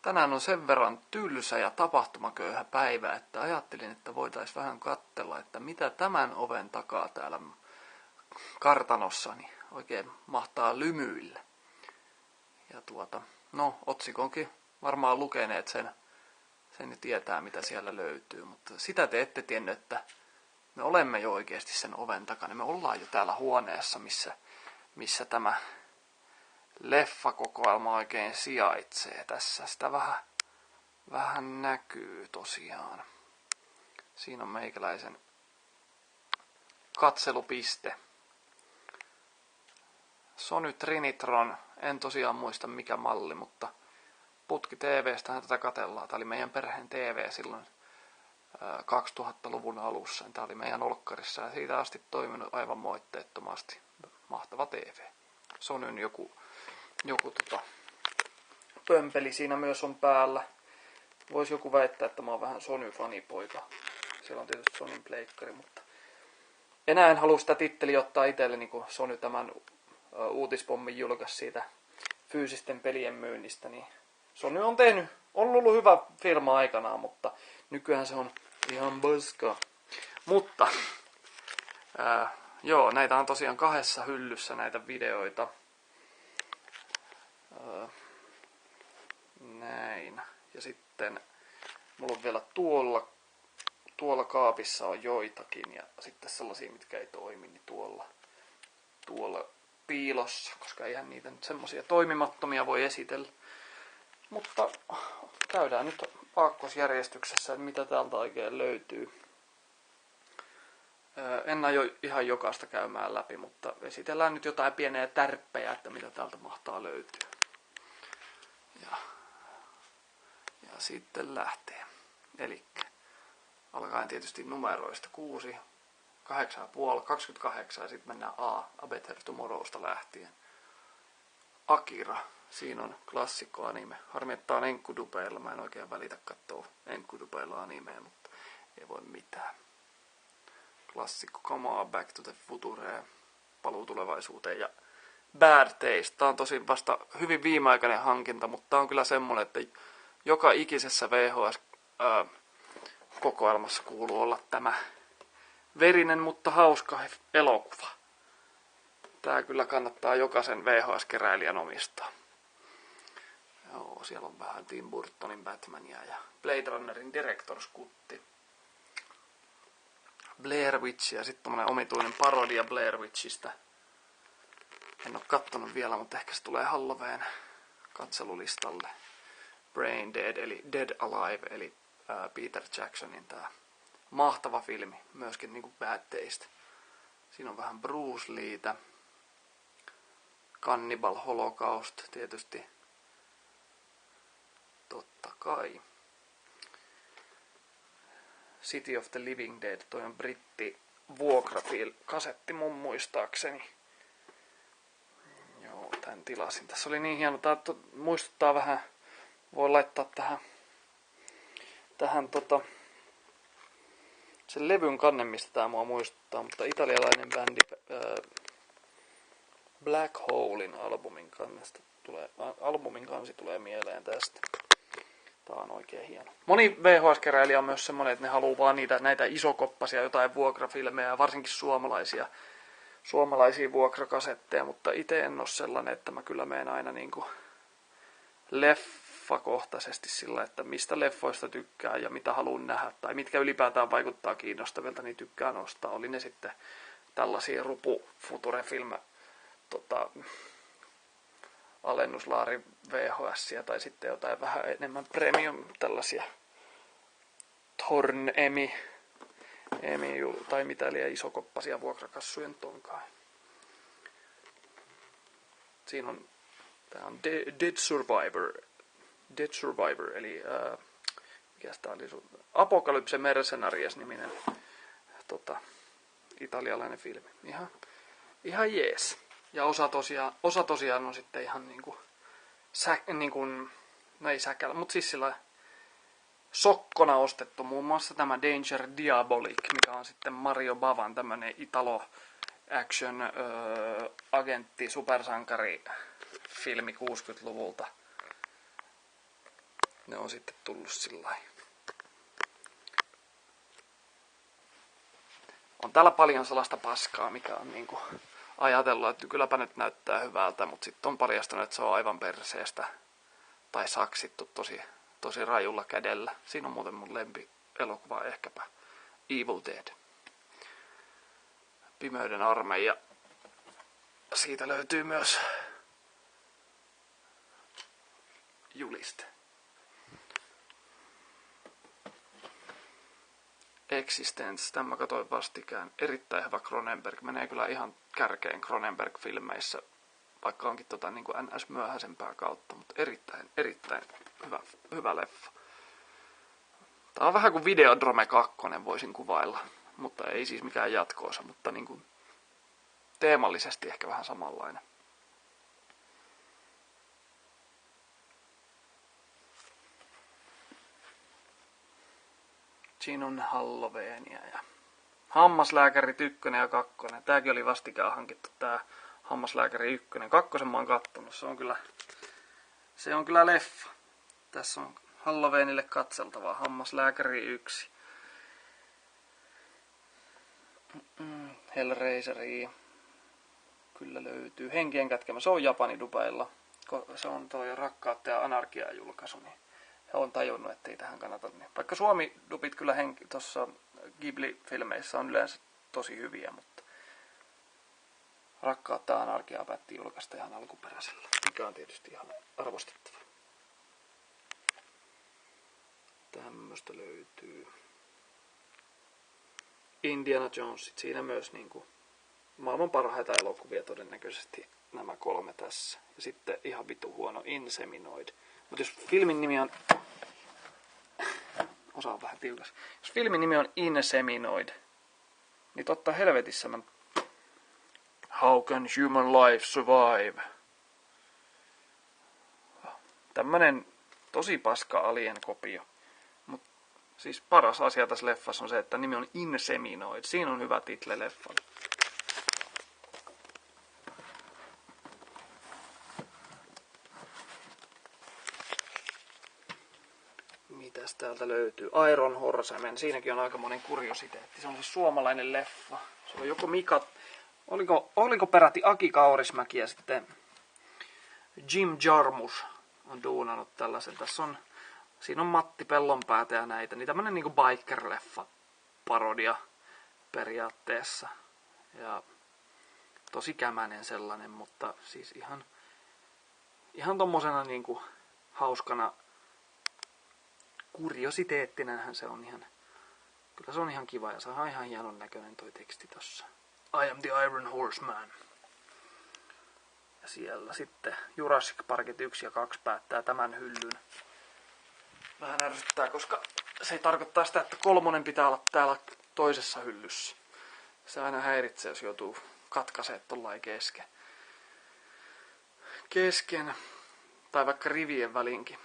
Tänään on sen verran tylsä ja tapahtumaköyhä päivä, että ajattelin, että voitaisiin vähän katsella, että mitä tämän oven takaa täällä kartanossani oikein mahtaa lymyillä. Ja otsikonkin varmaan lukeneet sen jo tietää, mitä siellä löytyy, mutta sitä te ette tiennyt, että me olemme jo oikeasti sen oven takana. Me ollaan jo täällä huoneessa, missä tämä leffakokoelma oikein sijaitsee. Tässä sitä vähän näkyy tosiaan. Siinä on meikäläisen katselupiste. Sony Trinitron, en tosiaan muista mikä malli, mutta putki TV:stähän tätä katsellaan. Tämä oli meidän perheen TV silloin 2000-luvun alussa. Tämä oli meidän olkkarissa ja siitä asti toiminut aivan moitteettomasti. Mahtava TV. Sonyn joku pömpeli siinä myös on päällä. Voisi joku väittää, että mä oon vähän Sony-fanipoika. Siellä on tietysti Sonyn pleikkari, mutta enää en halua sitä titteliä ottaa itselleni, kun Sony tämän uutispommin julkaisi siitä fyysisten pelien myynnistä. Niin Sony on ollut hyvä firma aikanaan, mutta nykyään se on ihan paska. Mutta näitä on tosiaan 2 hyllyssä näitä videoita. Näin. Ja sitten mulla on vielä tuolla kaapissa on joitakin ja sitten sellaisia, mitkä ei toimi, niin tuolla piilossa, koska eihän niitä nyt semmosia toimimattomia voi esitellä. Mutta käydään nyt aakkosjärjestyksessä, että mitä täältä oikein löytyy. En aio ihan jokaista käymään läpi, mutta esitellään nyt jotain pieniä tärppejä, että mitä täältä mahtaa löytyä. Ja sitten lähtee. Elikkä alkaen tietysti numeroista 6, 8,5, 28 ja sitten mennään A Better Tomorrowsta lähtien. Akira. Siinä on klassikko anime. Harmi, että on enkkudupeilla. Mä en oikein välitä katsoa enkkudupeilla animea, mutta ei voi mitään. Klassikko Come on Back to the Future. Paluu tulevaisuuteen ja Bad Taste. Tää on tosin vasta hyvin viimeaikainen hankinta, mutta tää on kyllä semmonen, että joka ikisessä VHS-kokoelmassa kuuluu olla tämä verinen, mutta hauska elokuva. Tää kyllä kannattaa jokaisen VHS-keräilijän omistaa. Joo, siellä on vähän Tim Burtonin Batmania ja Blade Runnerin Director's Cut. Blair Witch ja sitten tommonen omituinen parodia Blair Witchistä. En oo kattonut vielä, mutta ehkä se tulee Halloween katselulistalle. Brain Dead eli Dead Alive eli Peter Jacksonin tää mahtava filmi, myöskin niinku Bad Taste. Siinä on vähän Bruce Leetä. Cannibal Holocaust tietysti. Totta kai. City of the Living Dead, toi on britti vuokrafil-kasetti mun muistaakseni. Joo, tän tilasin. Tässä oli niin hieno, tää muistuttaa vähän, voi laittaa tähän sen levyn kannen, mistä tää mua muistuttaa, mutta italialainen bändi Black Holein albumin kansi tulee mieleen tästä. Tää on oikein hieno. Moni VHS-keräilijä on myös semmonen, että ne haluaa vaan näitä isokoppasia, jotain vuokrafilmejä, varsinkin suomalaisia vuokrakasetteja, mutta itse en ole sellainen, että mä kyllä menen aina niinku leffakohtaisesti sillä, että mistä leffoista tykkää ja mitä haluan nähdä, tai mitkä ylipäätään vaikuttaa kiinnostavilta, niin tykkään ostaa. Oli ne sitten tällaisia rupu-future-filmä alennuslaari VHS tai sitten jotain vähän enemmän premium tällaisia Torn Emi tai mitä liian isokoppasia vuokrakassujen tonkaan. Siinä on tää on Dead Survivor eli mikäs tää oli Apocalypse Mercenaries niminen italialainen filmi. Ihan jees. Ja osa tosiaan on sitten ihan no ei säkällä, mutta siis sillä sokkona ostettu. Muun muassa tämä Danger Diabolik, mikä on sitten Mario Bavan tämmönen Italo action agentti supersankari filmi 60-luvulta. ne on sitten tullut sillai. On täällä paljon sellaista paskaa, mikä on niinku ajatellut, että kylläpä nyt näyttää hyvältä, mutta sitten on paljastunut, että se on aivan perseestä tai saksittu tosi rajulla kädellä. Siinä on muuten mun lempielokuva ehkäpä Evil Dead. Pimeyden armeija. Siitä löytyy myös juliste. Existence, tämä katsoin vastikään. Erittäin hyvä Cronenberg. Menee kyllä ihan kärkeen Cronenberg-filmeissä, vaikka onkin niin kuin NS myöhäisempää kautta, mutta erittäin hyvä leffa. Tämä on vähän kuin Videodrome 2, voisin kuvailla, mutta ei siis mikään jatkoosa, mutta niin kuin teemallisesti ehkä vähän samanlainen. Siinä on Halloweenia ja Hammaslääkärit 1 ja 2. Tääkin oli vastikään hankittu, tää Hammaslääkäri 1. 2 mä oon kattonut. Se on kyllä leffa. Tässä on Halloweenille katseltavaa. Hammaslääkäri 1. Hellraiseria. Kyllä löytyy. Henkien kätkemä. Se on Japani-dubeilla. Se on toi Rakkautta ja Anarkiaa julkaisu. Niin he on tajunnut, ettei tähän kannata. Vaikka Suomi-dubit kyllä tuossa Ghibli-filmeissä on yleensä tosi hyviä, mutta Rakkautta ja Anarkiaa päätti julkaista ihan alkuperäisellä, mikä on tietysti ihan arvostettava. Tämmöstä löytyy. Indiana Jones, siinä myös niinku maailman parhaita elokuvia todennäköisesti nämä 3 tässä. Ja sitten ihan vitu huono Inseminoid. Mutta jos filmin nimi on... Osa on vähän tiukas. Jos filmin nimi on Inseminoid, niin totta helvetissä mä... How can human life survive? Tämmönen tosi paska alien kopio. Mut siis paras asia tässä leffassa on se, että nimi on Inseminoid. Siinä on hyvä title leffalle. Mitäs täältä löytyy? Iron Horsemen. Siinäkin on aikamoinen kuriositeetti. Se on siis suomalainen leffa. Se on joko Mika... Oliko peräti Aki Kaurismäki ja sitten Jim Jarmusch on duunannut tällaisen. Siinä on Matti Pellonpäätä ja näitä. Niin tämmönen niinku biker-leffa parodia periaatteessa. Ja tosi kämänen sellainen, mutta siis ihan tommosena niinku hauskana kuriositeettinenhän se on ihan. Kyllä se on ihan kiva ja se on ihan hienon näköinen toi teksti tossa. I am the Iron Horseman. Ja siellä sitten Jurassic Parkit 1 ja 2 päättää tämän hyllyn. Vähän ärsyttää, koska se tarkoittaa sitä, että 3 pitää olla täällä toisessa hyllyssä. Se aina häiritsee, jos joutuu katkaisemaan tollain kesken. Tai vaikka rivien välinkin.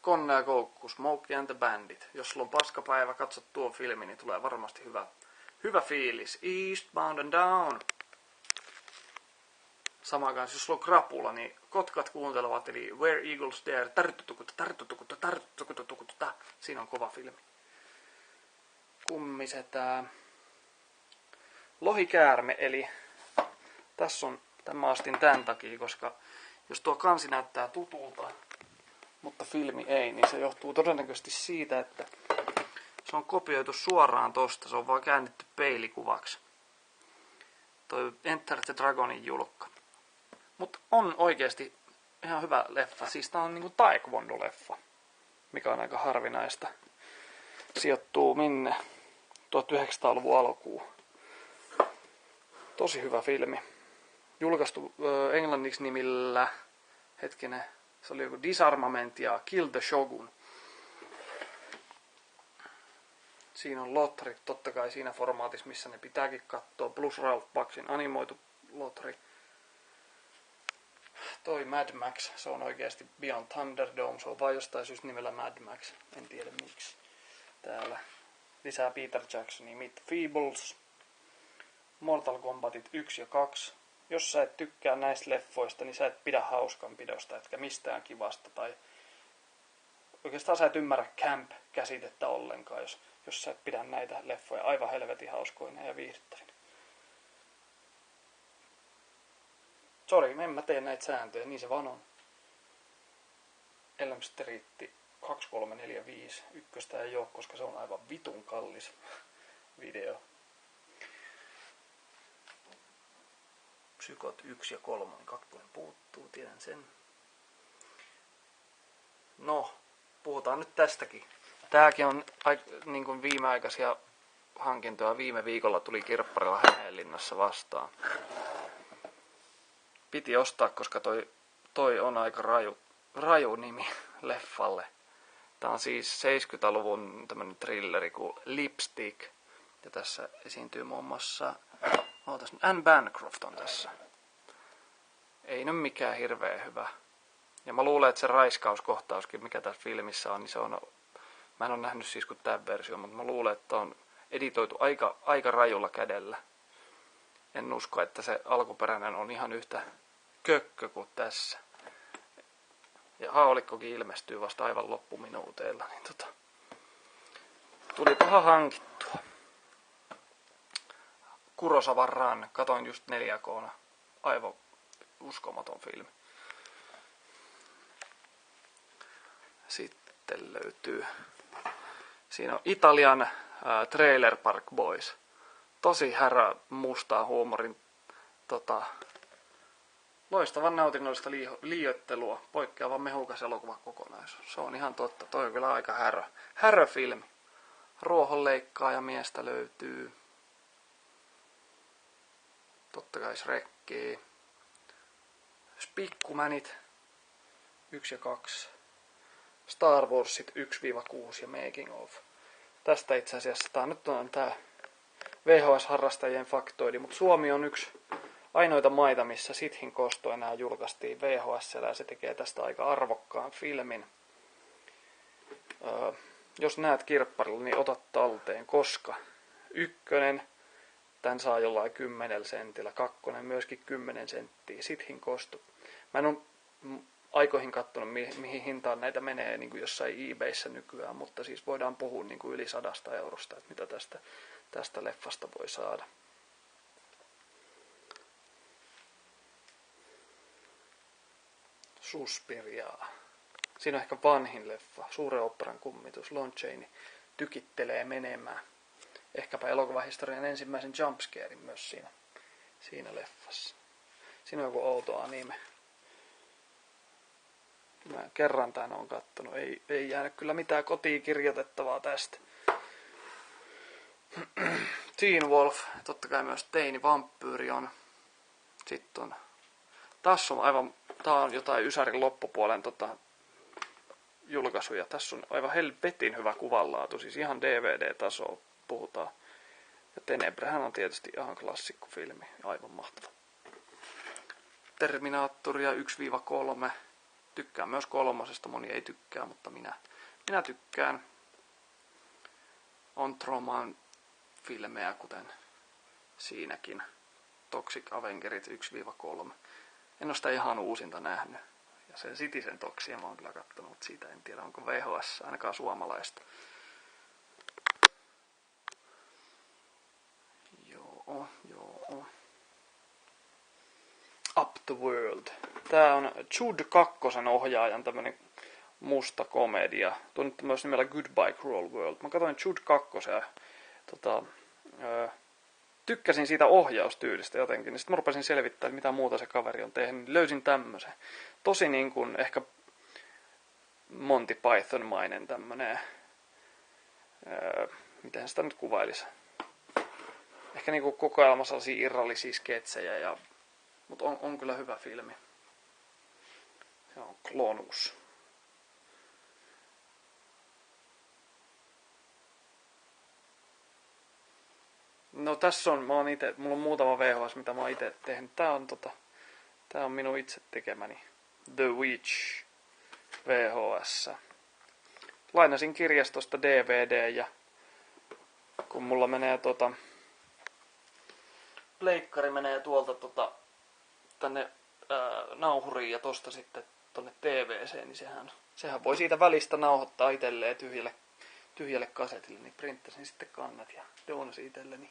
Konne ja koukku, Smokey and the Bandit. Jos sulla on paskapäivä, katsot tuon filmin, niin tulee varmasti hyvä fiilis. Eastbound and Down. Samaan kanssa, jos sulla on krapula, niin kotkat kuuntelevat, eli Where Eagles Dare. Tarttutukutta. Siinä on kova filmi. Kummisetä. Lohikäärme, eli tässä on, tämä astin tämän takia, koska jos tuo kansi näyttää tutulta, mutta filmi ei, niin se johtuu todennäköisesti siitä, että se on kopioitu suoraan tosta, se on vaan käännetty peilikuvaksi. Toi Enter the Dragonin julkka. Mutta on oikeasti ihan hyvä leffa, siis tää on niinku taekwondo-leffa, mikä on aika harvinaista. Sijoittuu minne? 1900-luvun alkuun. Tosi hyvä filmi. Julkaistu englanniksi nimillä, se oli joku Disarmament ja Kill the Shogun. Siinä on lotterit, totta kai siinä formaatissa, missä ne pitääkin katsoa. Plus Ralph Baksin animoitu lotteri. Toi Mad Max, se on oikeasti Beyond Thunderdome, se on vaan jostain syystä nimellä Mad Max. En tiedä miksi. Täällä lisää Peter Jacksonia, Meet the Feebles. Mortal Kombatit 1 ja 2. jos sä et tykkää näistä leffoista, niin sä et pidä hauskanpidosta, etkä mistään kivasta. Tai oikeastaan sä et ymmärrä camp-käsitettä ollenkaan, jos sä et pidä näitä leffoja aivan helvetin hauskoina ja viihdyttävinä. Sori, en mä tee näitä sääntöjä, niin se vaan on. Elm Street 2345. Ykköstä ei ole, koska se on aivan vitun kallis video. Psykot 1 ja 3, 2 puuttuu, tiedän sen. No, puhutaan nyt tästäkin. Tääkin on niin kuin viimeaikaisia hankintoja. Viime viikolla tuli Kirpparilla Hämeenlinnassa vastaan. Piti ostaa, koska toi on aika raju nimi leffalle. Tää on siis 70-luvun tämmönen thrilleri kuin Lipstick. Ja tässä esiintyy muun muassa Anne Bancroft on tässä. Ei nyt mikään hirveän hyvä. Ja mä luulen, että se raiskauskohtauskin, mikä tässä filmissä on, niin se on... Mä en ole nähnyt siis kuin tämän versio, mutta mä luulen, että on editoitu aika rajulla kädellä. En usko, että se alkuperäinen on ihan yhtä kökkö kuin tässä. Ja haulikkokin ilmestyy vasta aivan loppuminuuteilla. Niin tulipahan hankittua. Kurosawan Run. Katoin just 4K:na. Aivan uskomaton filmi. Sitten löytyy. Siinä on Italian Trailer Park Boys. Tosi härä mustaa huumorin loistavan nautinnollista liioittelua. Poikkeavan mehukas elokuva kokonaisuus. Se on ihan totta. Toi on kyllä aika härö filmi. Ruohonleikkaaja miestä löytyy. Totta kai Shrekkiä. Spikkumanit 1 ja 2. Star Warsit 1-6 ja Making of. Tästä itse asiassa tää nyt on tää VHS-harrastajien faktoidi, mutta Suomi on yksi ainoita maita, missä Sithin kosto enää julkaistiin VHS:llä ja se tekee tästä aika arvokkaan filmin. Jos näet Kirpparilla, niin ota talteen, koska 1, tän saa jollain 10 sentillä, 2 myöskin 10 senttiä, Sithin kosto. Mä en ole aikoihin katsonut, mihin hintaan näitä menee niin kuin jossain eBayssä nykyään, mutta siis voidaan puhua niin kuin yli 100 eurosta, että mitä tästä leffasta voi saada. Suspiriaa. Siinä on ehkä vanhin leffa, Suuren oopperan kummitus, Lon Chaney tykittelee menemään. Ehkäpä elokuvahistorian ensimmäisen jumpscarein myös siinä leffassa. Siinä on joku outo anime. Mä kerran tän oon kattonut. Ei jäänyt kyllä mitään kotiin kirjoitettavaa tästä. Teen Wolf. Totta kai myös Teini Vampyyri on. Sitten on. Tää on jotain Ysärin loppupuolen julkaisuja. Tässä on aivan helvetin hyvä kuvanlaatu. Siis ihan DVD-tasoa puhutaan. Ja Tenebrähän on tietysti ihan klassikkofilmi. Aivan mahtava. Terminaattoria 1-3. Tykkään myös 3. Moni ei tykkää, mutta minä tykkään. On Troman filmejä, kuten siinäkin. Toxic Avengerit 1-3. En ole sitä ihan uusinta nähnyt. Ja sen Citizen Toxia mä oon kyllä kattonut, mutta siitä en tiedä, onko VHS ainakaan suomalaista. Joo. Up the World. Tää on Jude 2 ohjaajan tämmönen musta komedia. Tunnettu myös nimellä Goodbye Cruel World. Mä katsoin Jude 2 ja tykkäsin siitä ohjaustyylistä jotenkin. Sitten mä rupesin selvittämään, mitä muuta se kaveri on tehnyt. Löysin tämmösen. Tosi niin kuin ehkä Monty Python-mainen tämmönen. Miten sitä nyt kuvailisi? Ehkä niinku kokoelma sellaisia irrallisia sketsejä. Mutta on kyllä hyvä filmi. Se on Klonus. No tässä on, mulla on muutama VHS, mitä mä oon itse tehnyt. Tää on minun itse tekemäni The Witch VHS. Lainasin kirjastosta DVD ja kun mulla menee pleikkari menee tuolta tänne nauhuriin ja tosta sitten tonne TV:seen, niin sehän voi siitä välistä nauhoittaa itselleen tyhjälle kasetille, niin printtasin sitten kannat ja doonasin itselleni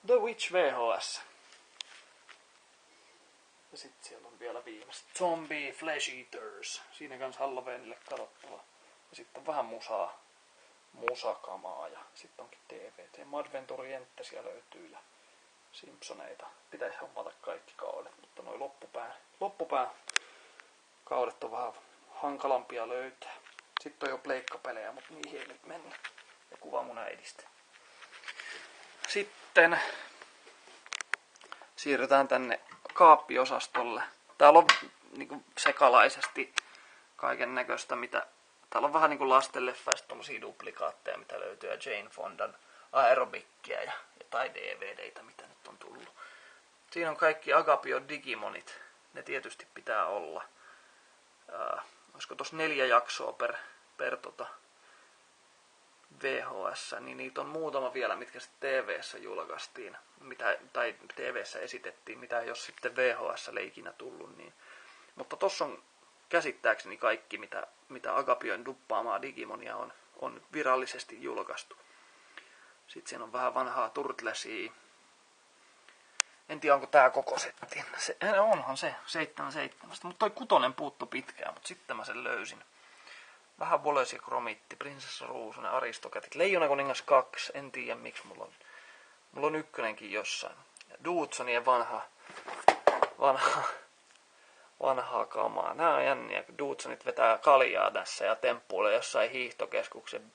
The Witch VHS. Ja sitten siellä on vielä viimeiset Zombie Flesh Eaters. Siinä kanssa Halloweenille katsottava. Ja sitten on vähän musakamaa ja sitten onkin DVD. Madventure-jenttä siellä löytyy ja Simpsoneita. Pitäisi hommata kaikki kaudet, mutta noi loppupään kaudet on vähän hankalampia löytää. Sitten on jo pleikkapelejä, mutta niihin ei nyt mennä. Ja kuva mun äidistä. Sitten siirrytään tänne kaappiosastolle. Täällä on niinku sekalaisesti kaiken näköistä, mitä... Täällä on vähän niinku lastenleffaista tommosia duplikaatteja, mitä löytyy, ja Jane Fondan aerobikkiä ja jotain DVDitä, mitä nyt on tullut. Siinä on kaikki Agapio Digimonit. Ne tietysti pitää olla. Olisiko tossa 4 jaksoa per VHS, niin niitä on muutama vielä, mitkä sitten TV:ssä julkaistiin, tai TV:ssä esitettiin, mitä ei ole sitten VHS:lle ikinä tullut. Niin. Mutta tossa on käsittääkseni kaikki, mitä Agapion duppaamaa Digimonia on virallisesti julkaistu. Sitten siinä on vähän vanhaa Turtlesia. En tiedä, onko tää koko setti. Onhan se, 7/7. Mutta toi 6 puuttu pitkään, mutta sitten mä sen löysin. Vähän Voles ja Kromitti, Prinsessa Ruusunen, Aristokatit, Leijona kuningas 2, en tiedä miksi mulla on 1 jossain. Dudsonien vanhaa kamaa. Nää on jänniä, kun Dudsonit vetää kaljaa tässä ja temppuilee jossain hiihtokeskuksen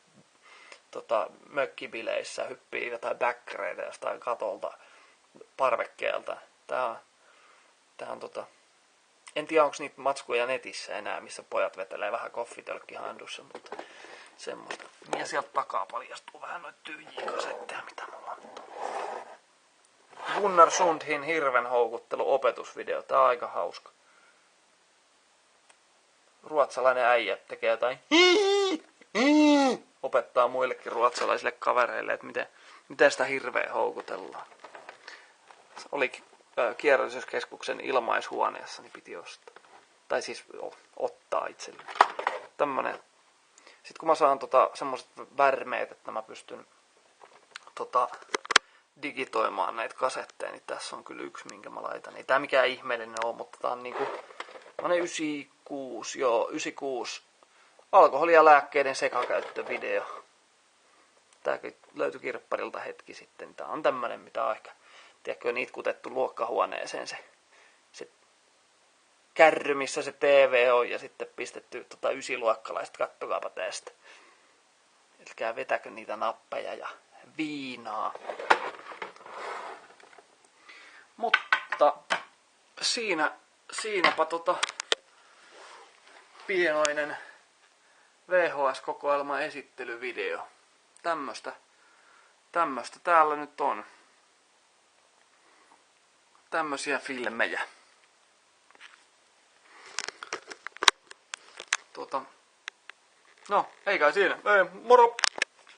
mökkibileissä, hyppii jotain bäkkäreitä jostain katolta, parvekkeelta. Tää on en tiedä, onko niitä matskuja netissä enää, missä pojat vetelee vähän koffitölkkihandussa, mutta semmoista. Ja sieltä takaa paljastuu vähän noita tyhjiä kasetteja, mitä mulla on. Gunnar Sundhin hirven houkuttelu opetusvideo. Tää on aika hauska. Ruotsalainen äijä tekee jotain opettaa muillekin ruotsalaisille kavereille, että miten sitä hirveä houkutellaan. Se olikin kierrätyskeskuksen ilmaishuoneessa, niin piti ostaa. Tai siis ottaa itselle. Tämmönen. Sitten kun mä saan semmoset värmeet, että mä pystyn digitoimaan näitä kasetteja, niin tässä on kyllä 1, minkä mä laitan. Ei tää mikään ihmeellinen ole, mutta tää on niinku 96 alkoholi- ja lääkkeiden sekakäyttövideo. Tää löytyi kirpparilta hetki sitten. Tää on tämmönen, mitä on ehkä, tiedätkö, niitkutettu luokkahuoneeseen se kärry, missä se TV on, ja sitten pistetty 9-luokkalaiset, kattokaapa tästä. Elkää vetäkö niitä nappeja ja viinaa. Mutta siinäpä pienoinen VHS-kokoelman esittelyvideo. Tämmöstä täällä nyt on. Tämmösiä filmejä. No, ei kai siinä. Ei, moro!